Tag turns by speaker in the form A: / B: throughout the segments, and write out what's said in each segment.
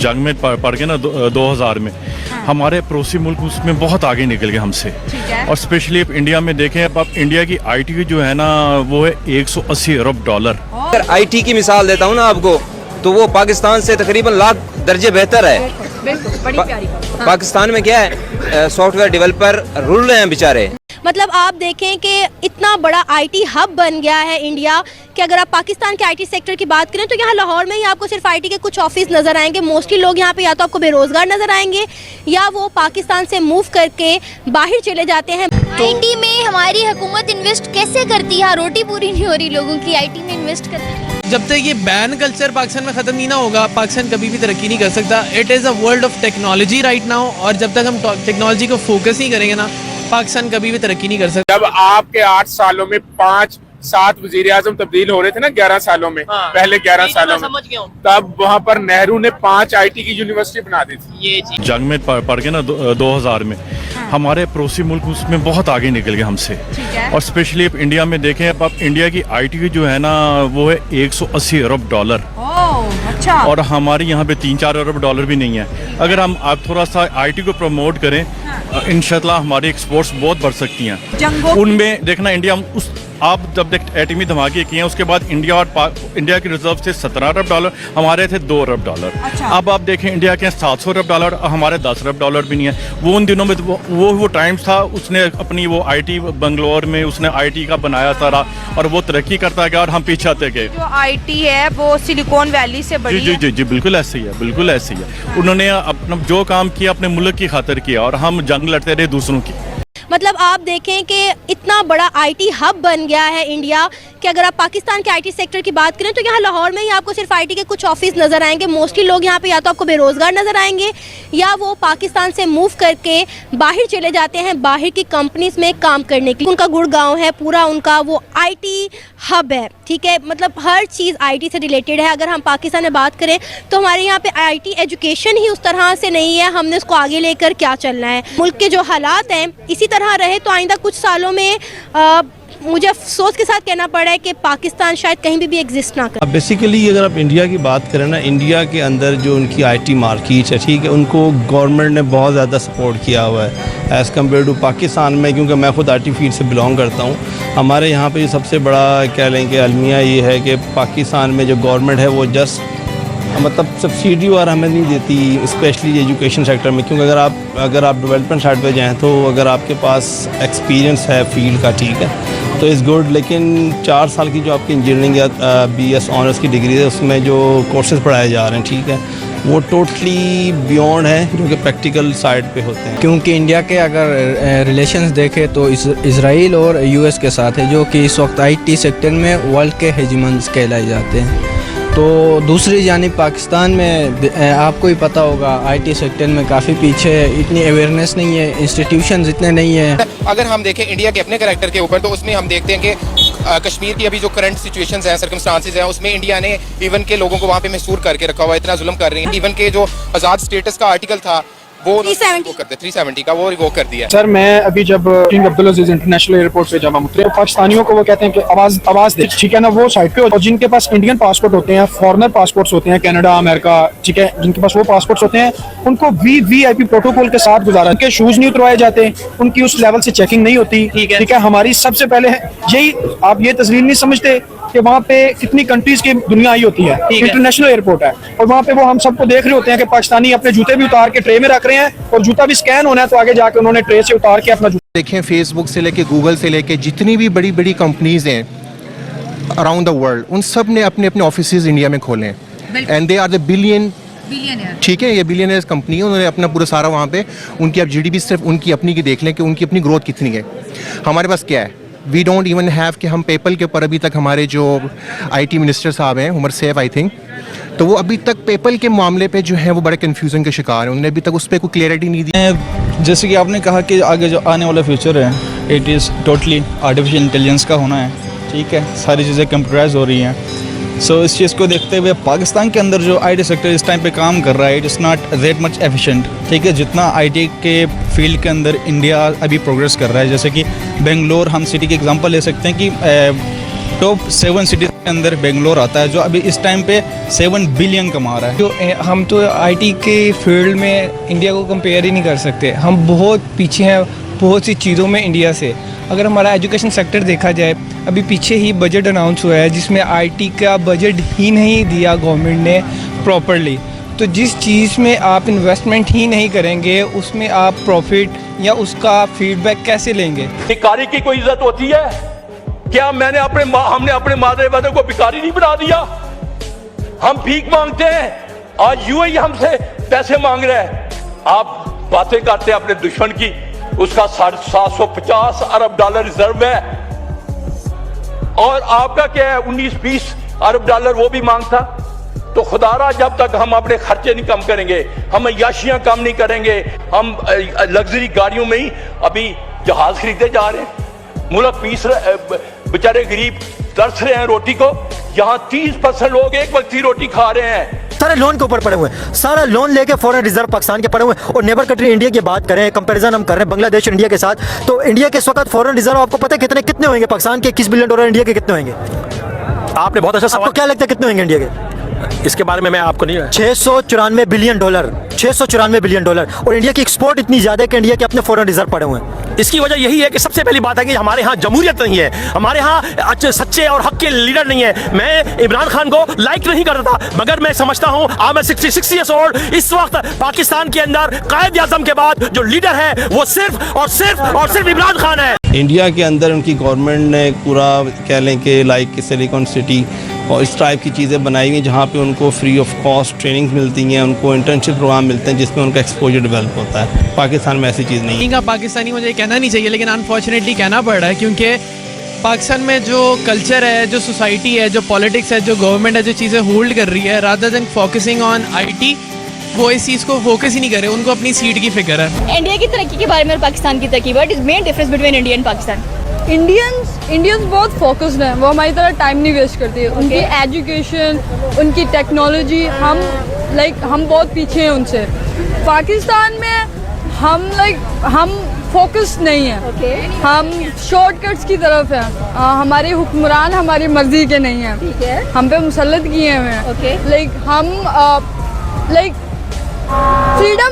A: जंग में पड़ के ना 2000 में हमारे पड़ोसी मुल्क उसमें बहुत आगे निकल गए हमसे। और स्पेशली अब इंडिया में देखें, अब इंडिया की आईटी की जो है ना वो है 180 अरब डॉलर।
B: अगर आईटी की मिसाल देता हूँ ना आपको, तो वो पाकिस्तान से तकरीबन लाख दर्जे बेहतर है।
C: बड़ी प्यारी बात।
B: पाकिस्तान में क्या है, सॉफ्टवेयर डेवलपर रुल रहे हैं बेचारे।
C: मतलब आप देखें कि इतना बड़ा आईटी हब बन गया है इंडिया कि अगर आप पाकिस्तान के आईटी सेक्टर की बात करें तो यहाँ लाहौर में ही आपको सिर्फ आईटी के कुछ ऑफिस नज़र आएंगे। मोस्टली लोग यहाँ पे या तो आपको बेरोजगार नज़र आएंगे या वो पाकिस्तान से मूव करके बाहर चले जाते हैं।
D: आईटी में हमारी हुकूमत इन्वेस्ट कैसे करती है? रोटी पूरी नहीं हो रही लोगों की, आईटी में इन्वेस्ट करती है।
E: जब तक ये बैन कल्चर पाकिस्तान में ख़त्म नहीं ना होगा, पाकिस्तान कभी भी तरक्की नहीं कर सकता। It is a world of technology right now, और जब तक हम टेक्नोलॉजी को फोकस नहीं करेंगे ना, पाकिस्तान कभी भी तरक्की नहीं कर सकता।
F: जब आपके 8 सालों में 5-7 वज़ीर-ए-आज़म तब्दील हो रहे थे ना 11 सालों में, पहले 11 सालों में, तब वहाँ पर नेहरू ने 5 आईटी की यूनिवर्सिटी बना दी थी।
E: ये चीज़
A: जंग में पड़ के ना 2000 में हमारे पड़ोसी मुल्क उसमें बहुत आगे निकल गए हमसे। और स्पेशली अब इंडिया में देखें, अब इंडिया की आईटी की जो है ना वो है 180 अरब डॉलर।
C: अच्छा।
A: और हमारे यहाँ पे 3-4 अरब डॉलर भी नहीं है। अगर हम आप थोड़ा सा आईटी को प्रमोट करें, इंशाल्लाह हमारी एक्सपोर्ट्स बहुत बढ़ सकती हैं। उनमें देखना इंडिया उस आप जब देख एटमी धमाके किए हैं उसके बाद इंडिया के रिजर्व थे 17 अरब डॉलर, हमारे थे 2 अरब डॉलर।
C: अच्छा।
A: अब आप देखें इंडिया के 700 अरब डॉलर, हमारे 10 अरब डॉलर भी नहीं है। वो उन दिनों में वो टाइम था, उसने अपनी वो आईटी बंगलोर में उसने आईटी का बनाया सारा, और वो तरक्की करता गया और हम पीछे आते गए।
G: जो आईटी है वो सिलिकॉन वैली से बड़ी
A: जी जी जी बिल्कुल ऐसे ही है, बिल्कुल ऐसे ही है। उन्होंने अपना जो काम किया अपने मुल्क की खातिर किया, और हम जंग लड़ते रहे दूसरों की।
C: मतलब आप देखें कि इतना बड़ा आईटी हब बन गया है इंडिया कि अगर आप पाकिस्तान के आईटी सेक्टर की बात करें तो यहाँ लाहौर में ही आपको सिर्फ आईटी के कुछ ऑफिस नज़र आएंगे। मोस्टली लोग यहाँ पे या तो आपको बेरोजगार नज़र आएंगे या वो पाकिस्तान से मूव करके बाहर चले जाते हैं बाहर की कंपनीज में काम करने के लिए। उनका गुड़गांव है पूरा, उनका वो आईटी हब है। ठीक है, मतलब हर चीज़ आईटी से रिलेटेड है। अगर हम पाकिस्तान में बात करें तो हमारे यहाँ पे आईटी एजुकेशन ही उस तरह से नहीं है, हमने उसको आगे लेकर क्या चलना है। मुल्क के जो हालात हैं इसी तरह रहे तो आइंदा कुछ सालों में मुझे अफसोस के साथ कहना पड़ा है कि पाकिस्तान शायद कहीं भी एग्जिस्ट ना करे।
H: बेसिकली अगर आप इंडिया की बात करें ना, इंडिया के अंदर जो उनकी आईटी मार्केट है, ठीक है, उनको गवर्नमेंट ने बहुत ज़्यादा सपोर्ट किया हुआ है एज़ कम्पेयर टू पाकिस्तान में। क्योंकि मैं खुद आईटी फील्ड से बिलोंग करता हूँ, हमारे यहाँ पे सबसे बड़ा कह लें कि अलमिया ये है कि पाकिस्तान में जो गवर्नमेंट है वो जस्ट मतलब सब्सिडी और हमें नहीं देती, स्पेशली एजुकेशन सेक्टर में। क्योंकि अगर आप डेवलपमेंट साइड पे जाएँ तो अगर आपके पास एक्सपीरियंस है फील्ड का, ठीक है, तो इज़ गुड। लेकिन 4 साल की जो आपकी इंजीनियरिंग या BS ऑनर्स की डिग्री है उसमें जो कोर्सेज पढ़ाए जा रहे हैं, ठीक है, वो टोटली बियॉन्ड है जो कि प्रैक्टिकल साइड पे होते हैं।
I: क्योंकि इंडिया के अगर रिलेशंस देखें तो इसराइल और US के साथ है, जो कि इस वक्त IT सेक्टर में वर्ल्ड के हेजिमन्स कहलाए जाते हैं। तो दूसरी जानिब पाकिस्तान में आपको ही पता होगा IT सेक्टर में काफ़ी पीछे है, इतनी अवेयरनेस नहीं है, इंस्टीट्यूशंस इतने नहीं है।
J: अगर हम देखें इंडिया के अपने करैक्टर के ऊपर तो उसमें हम देखते हैं कि कश्मीर की अभी जो करंट सिचुएशंस हैं, सर्कमस्टांसेस हैं, उसमें इंडिया ने इवन के लोगों को वहाँ पे महसूर करके रखा हुआ है, इतना जुल्म कर रही है। इवन के जो आज़ाद स्टेटस का आर्टिकल था वो 370 का वो रिवोक कर दिया।
K: सर मैं अभी जब किंग अब्दुल अजीज इंटरनेशनल एयरपोर्ट से जब हम उतरे, पाकिस्तानियों को वो कहते हैं कि आवाज दे, ठीक है ना, वो साइड पे। और जिनके पास इंडियन पासपोर्ट होते हैं, फॉरेनर पासपोर्ट्स होते हैं, कनाडा, अमेरिका, ठीक है, जिनके पास वो पासपोर्ट्स होते हैं, उनको VIP प्रोटोकॉल के साथ गुजारा। उनके शूज नहीं उतरवाए जाते, उनकी उस लेवल से चेकिंग नहीं होती, ठीक है। हमारी सबसे पहले यही, आप ये तस्वीर नहीं समझते कि वहाँ पे कितनी कंट्रीज की दुनिया आई होती है। इंटरनेशनल एयरपोर्ट है और वहाँ पे वो हम सबको देख रहे होते हैं कि पाकिस्तानी अपने जूते भी उतार के ट्रे में रख रहे हैं, और जूता भी स्कैन होना है तो आगे जाके उन्होंने ट्रे से उतार के अपना जूता।
J: देखें फेसबुक से लेके गूगल से लेके जितनी भी बड़ी बड़ी कंपनीज हैं अराउंड द वर्ल्ड, उन सब ने अपने अपने ऑफिसेज इंडिया में खोले हैं, and they are the billionaire, ठीक है, ये बिलियनियर्स कंपनी है। उन्होंने अपना पूरा सारा वहाँ पे उनकी अब GDP सिर्फ उनकी अपनी की देख लें कि उनकी अपनी ग्रोथ कितनी है। हमारे पास क्या है, वी डोंट इवन हैव कि हम पेपल के ऊपर अभी तक हमारे जो IT मिनिस्टर साहब हैं, उमर सैफ आई थिंक, तो वो अभी तक पेपल के मामले पे जो है वो बड़े कन्फ्यूजन के शिकार हैं। उन्होंने अभी तक उस पर कोई क्लियरिटी नहीं दी।
I: जैसे कि आपने कहा कि आगे जो आने वाला फ्यूचर है, it is totally artificial intelligence का होना है, ठीक है, सारी चीज़ें कंप्यूटराइज हो रही हैं। सो इस चीज़ को देखते हुए पाकिस्तान के अंदर जो IT सेक्टर इस टाइम पे काम कर रहा है, it is not that much efficient, ठीक है। जितना IT के फील्ड के अंदर इंडिया अभी प्रोग्रेस कर रहा है, जैसे कि बेंगलोर हम सिटी की एग्जांपल ले सकते हैं कि टॉप 7 सिटीज के अंदर बेंगलोर आता है, जो अभी इस टाइम पे 7 बिलियन कमा रहा है।
L: जो हम तो आईटी के फील्ड में इंडिया को कंपेयर ही नहीं कर सकते, हम बहुत पीछे हैं बहुत सी चीज़ों में इंडिया से। अगर हमारा एजुकेशन सेक्टर देखा जाए, अभी पीछे ही बजट अनाउंस हुआ है जिसमें आईटी का बजट ही नहीं दिया गवर्नमेंट ने प्रॉपरली। तो जिस चीज़ में आप इन्वेस्टमेंट ही नहीं करेंगे उसमें आप प्रॉफिट या उसका फीडबैक कैसे लेंगे?
M: भिखारी की कोई इज्जत होती है क्या? हमने अपने मादरे वादे को भिखारी नहीं बना दिया? हम भीख मांगते हैं, आज यूएई हमसे पैसे मांग रहे हैं। आप बातें करते हैं अपने दुश्मन की, उसका 750 अरब डॉलर रिजर्व है और आपका क्या है 19-20 अरब डॉलर वो भी मांगता। तो खुदारा जब तक हम अपने खर्चे नहीं कम करेंगे, हम अय्याशियां कम नहीं करेंगे, हम लग्जरी गाड़ियों में ही अभी जहाज खरीदे जा रहे हैं। मुल्क पीस बेचारे गरीब तरस रहे हैं रोटी को, यहाँ 30% लोग एक वक्त की रोटी खा रहे हैं।
N: सारे लोन के ऊपर पड़े हुए हैं, सारा लोन लेके फॉरेन रिजर्व पाकिस्तान के पड़े हुए हैं। और नेबर कंट्री इंडिया की बात करें, कंपैरिजन हम कर रहे हैं बांग्लादेश और इंडिया के साथ, तो इंडिया के इस वक्त फॉरेन रिजर्व आपको पता है कितने होंगे? पाकिस्तान के 21 बिलियन डॉलर, इंडिया के कितने होंगे?
O: आपने बहुत अच्छा सवाल।
N: आपको क्या लगता है कितने होंगे इंडिया के?
O: इसके बारे में मैं आपको नहीं।
N: 694 बिलियन डॉलर, 694 बिलियन डॉलर। और इंडिया की एक्सपोर्ट इतनी ज्यादा है कि इंडिया के अपने फॉरेन रिजर्व पड़े हुए हैं।
O: इसकी वजह यही है कि सबसे पहली बात है कि हमारे यहाँ जमहूरियत नहीं है, हमारे यहाँ अच्छे सच्चे और हक के लीडर नहीं है। मैं इमरान खान को लाइक नहीं करता, मगर मैं समझता हूँ आई एम 66 ईयर्स ओल्ड, इस वक्त पाकिस्तान के अंदर कायद आज़म के बाद जो लीडर है वो सिर्फ इमरान खान है।
H: इंडिया के अंदर उनकी गवर्नमेंट ने पूरा कह लें कि लाइक सिलिकॉन सिटी और इस टाइप की चीज़ें बनाई हुई जहाँ पे उनको फ्री ऑफ कॉस्ट ट्रेनिंग मिलती हैं, उनको इंटर्नशिप प्रोग्राम मिलते हैं जिसमें उनका एक्सपोजर डेवलप होता है। पाकिस्तान में ऐसी चीज़ नहीं है।
E: पाकिस्तानी मुझे कहना नहीं चाहिए लेकिन अनफॉर्चुनेटली कहना पड़ रहा है, क्योंकि पाकिस्तान में जो कल्चर है, जो सोसाइटी है, जो पॉलिटिक्स है, जो गवर्नमेंट है, जो चीज़ें होल्ड कर रही है, rather than focusing on IT, वो इस चीज़ को फोकस ही नहीं करे, उनको अपनी सीट की फिक्र है।
D: इंडिया की तरक्की के बारे में और पाकिस्तान की तरक्की, what is main difference between India and Pakistan?
G: Indians बहुत फोकस्ड हैं, वो हमारी तरह टाइम नहीं वेस्ट करते। उनकी एजुकेशन, उनकी टेक्नोलॉजी, हम बहुत पीछे हैं उनसे। पाकिस्तान में हम फोकस नहीं है, हम शॉर्टकट्स की तरफ हैं। हमारे हुक्मरान हमारी मर्जी के नहीं हैं, हम पे मुसल्लत किए हुए हैं। हम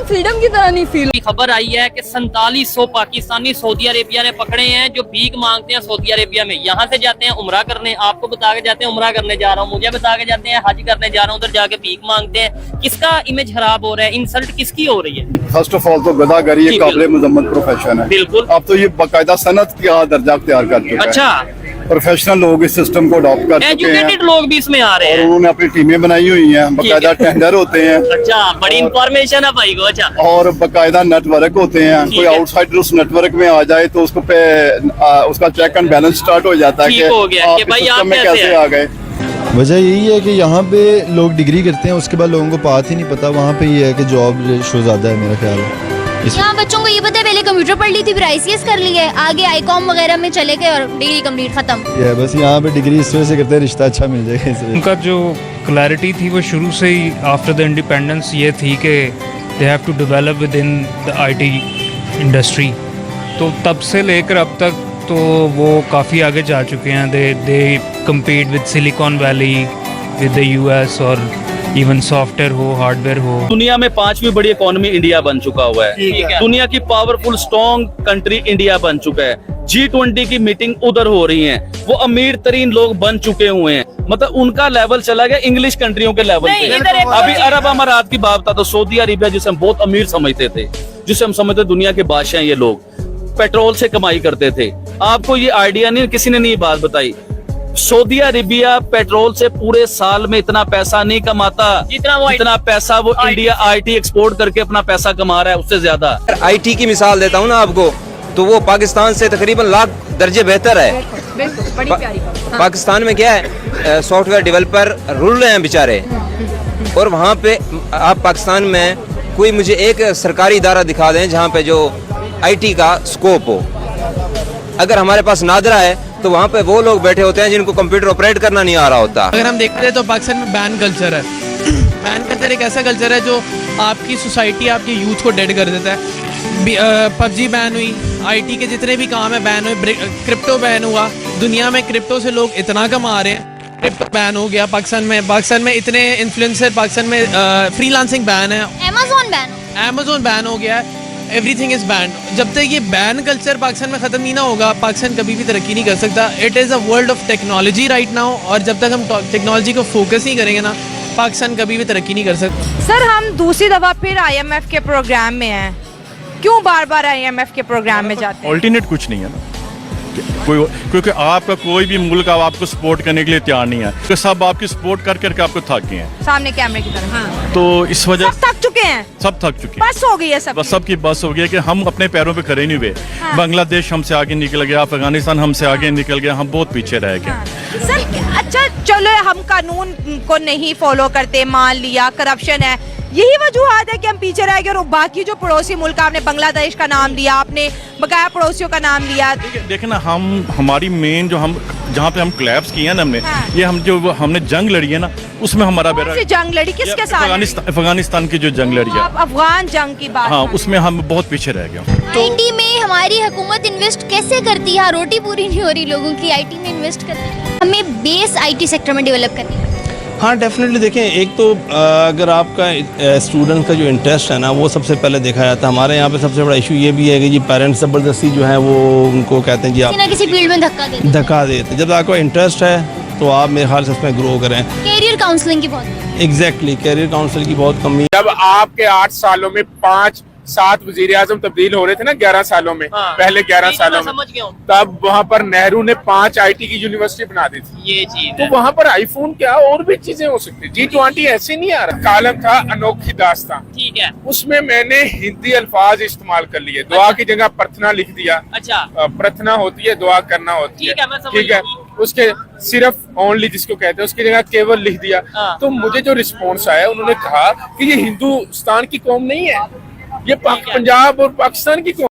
G: फ्रीडम की तरह नहीं फील।
P: खबर आई है कि 4700 पाकिस्तानी सऊदी अरेबिया ने पकड़े हैं जो भीख मांगते हैं सऊदी अरेबिया में। यहाँ से जाते हैं उम्रा करने, आपको बता के जाते हैं उम्रा करने जा रहा हूँ, मुझे बता के जाते हैं हज करने जा रहा हूँ, उधर जाके भीख मांगते हैं। किसका इमेज खराब हो रहा है? इंसल्ट किसकी हो रही है?
Q: फर्स्ट ऑफ ऑल तो गदागरी एक काबिल मजम्मत प्रोफेशन है।
P: बिल्कुल।
Q: अब तो ये बाकायदा सनत का दर्जा अख्तियार कर चुका है।
P: अच्छा,
Q: प्रोफेशनल लोग इस सिस्टम को अडॉप्ट कर चुके हैं,
P: एजुकेटेड लोग भी इसमें आ रहे हैं
Q: और उन्होंने अपनी टीमें बनाई हुई हैं, बाकायदा टेंडर होते हैं।
P: अच्छा, बड़ी इंफॉर्मेशन है भाई को। अच्छा,
Q: और बाकायदा नेटवर्क होते हैं, कोई आउटसाइडर उस नेटवर्क में आ जाए तो उसको उसका चेक एंड बैलेंस स्टार्ट हो जाता है कि भाई आप में कैसे आ गए।
R: वजह यही है कि यहाँ पे लोग डिग्री करते हैं, उसके बाद लोगों को बात ही नहीं पता। वहाँ पे ये है कि जॉब रेशो ज़्यादा है मेरा ख्याल है।
D: यहाँ बच्चों को ये पता है पहले कंप्यूटर पढ़ ली थी, फिर ICS कर ली है, आगे आईकॉम वगैरह में चले गए और डिग्री कंप्लीट खत्म।
R: ये बस यहाँ पे डिग्री इस वजह से करते हैं रिश्ता अच्छा मिल जाएगा इसलिए।
S: उनका जो क्लैरिटी थी वो शुरू से ही आफ्टर द इंडिपेंडेंस ये थी कि they have to develop within the IT industry. तो तब से लेकर अब तक तो वो काफ़ी आगे जा चुके हैं। दे compete with silicon valley, with the US और इवन सॉफ्टवेयर हो, हार्डवेयर हो।
M: दुनिया में 5वीं बड़ी इकोनॉमी इंडिया बन चुका हुआ है। दुनिया की पावरफुल स्ट्रॉन्ग कंट्री इंडिया बन चुका है। G20 की मीटिंग उधर हो रही है, वो अमीर तरीन लोग बन चुके हुए हैं। मतलब उनका लेवल चला गया इंग्लिश कंट्रियों के लेवल पे। अभी अरब अमारात की बात था तो सऊदी अरेबिया जिसे हम बहुत अमीर समझते थे, जिसे हम समझते दुनिया के बादशाह, ये लोग पेट्रोल से कमाई करते थे। आपको ये आइडिया नहीं, किसी ने नहीं बात बताई। सऊदी अरेबिया पेट्रोल से पूरे साल में इतना पैसा नहीं कमाता जितना पैसा वो इंडिया IT एक्सपोर्ट करके अपना पैसा कमा रहा है, उससे ज्यादा।
B: IT की मिसाल देता हूँ ना आपको, तो वो पाकिस्तान से तकरीबन लाख दर्जे बेहतर है।
G: बड़ी प्यारी।
B: पाकिस्तान में क्या है, सॉफ्टवेयर डेवलपर रुल रहे हैं बेचारे, और वहाँ पे आप पाकिस्तान में कोई मुझे एक सरकारी इदारा दिखा दें जहाँ पे जो IT का स्कोप हो। अगर हमारे पास नादरा है तो वहाँ पे वो लोग बैठे होते हैं जिनको कंप्यूटर ऑपरेट करना नहीं आ रहा होता।
E: अगर हम देखते हैं तो पाकिस्तान में बैन कल्चर है। बैन कल्चर एक ऐसा कल्चर है जो आपकी सोसाइटी, आपके यूथ को डेड कर देता है। PUBG बैन हुई, आईटी के जितने भी काम है बैन हुए, क्रिप्टो बैन हुआ, दुनिया में क्रिप्टो से लोग इतना कमा रहे हैं, क्रिप्टो बैन हो गया पाकिस्तान में इतने इन्फ्लुएंसर, पाकिस्तान में फ्रीलांसिंग बैन है, अमेज़न बैन हो गया है, एवरीथिंग इज बैन। जब तक ये बैन कल्चर पाकिस्तान में ख़त्म नहीं ना होगा, पाकिस्तान कभी भी तरक्की नहीं कर सकता। It is a world of technology right now, और जब तक हम टेक्नोलॉजी को फोकस नहीं करेंगे ना, पाकिस्तान कभी भी तरक्की नहीं कर सकता।
T: सर, हम दूसरी दफ़ा फिर IMF के प्रोग्राम में हैं, क्यों बार बार IMF के प्रोग्राम में जाते हैं?
A: ऑल्टरनेट कुछ नहीं है ना, क्योंकि आपका कोई भी मुल्क आपको सपोर्ट करने के लिए तैयार नहीं है, तो सब आपकी सपोर्ट कर करके आपको थक गए हैं
T: सामने कैमरे की तरफ। हाँ।
A: तो इस वजह
T: सब थक चुके हैं,
A: सब थक चुके हैं,
T: बस हो गई है सब,
A: बस सबकी बस हो गई है कि हम अपने पैरों पे खड़े नहीं हुए।
T: हाँ।
A: बांग्लादेश हमसे आगे निकल गया, अफगानिस्तान हमसे आगे निकल गया, हम बहुत पीछे रह गए।
T: हाँ। सर, अच्छा चलो हम कानून को नहीं फॉलो करते, मान लिया करप्शन है, यही वजूहत है कि हम पीछे रह गए, और बाकी जो पड़ोसी मुल्क, आपने बांग्लादेश का नाम लिया, आपने बकाया पड़ोसियों का नाम लिया।
A: देखिए ना, हमारी मेन जो हम जहाँ पे हम क्लैप्स किए हैं ना हमने,
T: हाँ।
A: ये हम जो हमने जंग लड़ी है ना, उसमें हमारा बेरा
T: जंग लड़ी किसके साथ?
A: अफगानिस्तान की जो जंग लड़ी है,
T: आप अफगान जंग की बात।
A: हाँ, उसमें हम बहुत पीछे रह गए।
D: आईटी में हमारी हुकूमत इन्वेस्ट कैसे करती है? रोटी पूरी नहीं हो रही लोगों की, आईटी में इन्वेस्ट करती है। हमें बेस आईटी सेक्टर में डेवलप करनी है।
H: हाँ, डेफिनेटली। देखें, एक तो अगर आपका स्टूडेंट का जो इंटरेस्ट है ना, वो सबसे पहले देखा जाता है। हमारे यहाँ पे सबसे बड़ा इशू ये भी है कि जी पेरेंट्स ज़बरदस्ती जो है वो उनको कहते हैं जी आप
D: किसी फील्ड में धक्का देते।
H: जब आपका इंटरेस्ट है तो आप मेरे ख्याल से उसमें ग्रो करें।
D: कैरियर काउंसलिंग की बहुत
H: एग्जैक्टली, कैरियर काउंसिल की बहुत कमी।
F: जब आपके 8 सालों में 5-7 वजीर आजम तब्दील हो रहे थे ना 11 सालों में, पहले 11 सालों में, तब वहाँ पर नेहरू ने 5 IT की यूनिवर्सिटी बना दी थी।
P: ये चीज
F: तो वहाँ पर आईफोन क्या और भी चीजें हो सकती। G20 ऐसे नहीं आ रहा। कालम था अनोखी दास्तां,
P: ठीक है,
F: उसमें मैंने हिंदी अल्फाज इस्तेमाल कर लिए। दुआ की जगह प्रार्थना लिख दिया।
P: अच्छा,
F: प्रार्थना होती है, दुआ करना होती है,
P: मैं समझ
F: ठीक है। उसके सिर्फ ओनली जिसको कहते हैं, उसकी जगह केवल लिख दिया। तो मुझे जो रिस्पॉन्स आया, उन्होंने कहा कि ये हिंदुस्तान की कौम नहीं है, ये पंजाब और पाकिस्तान की कौम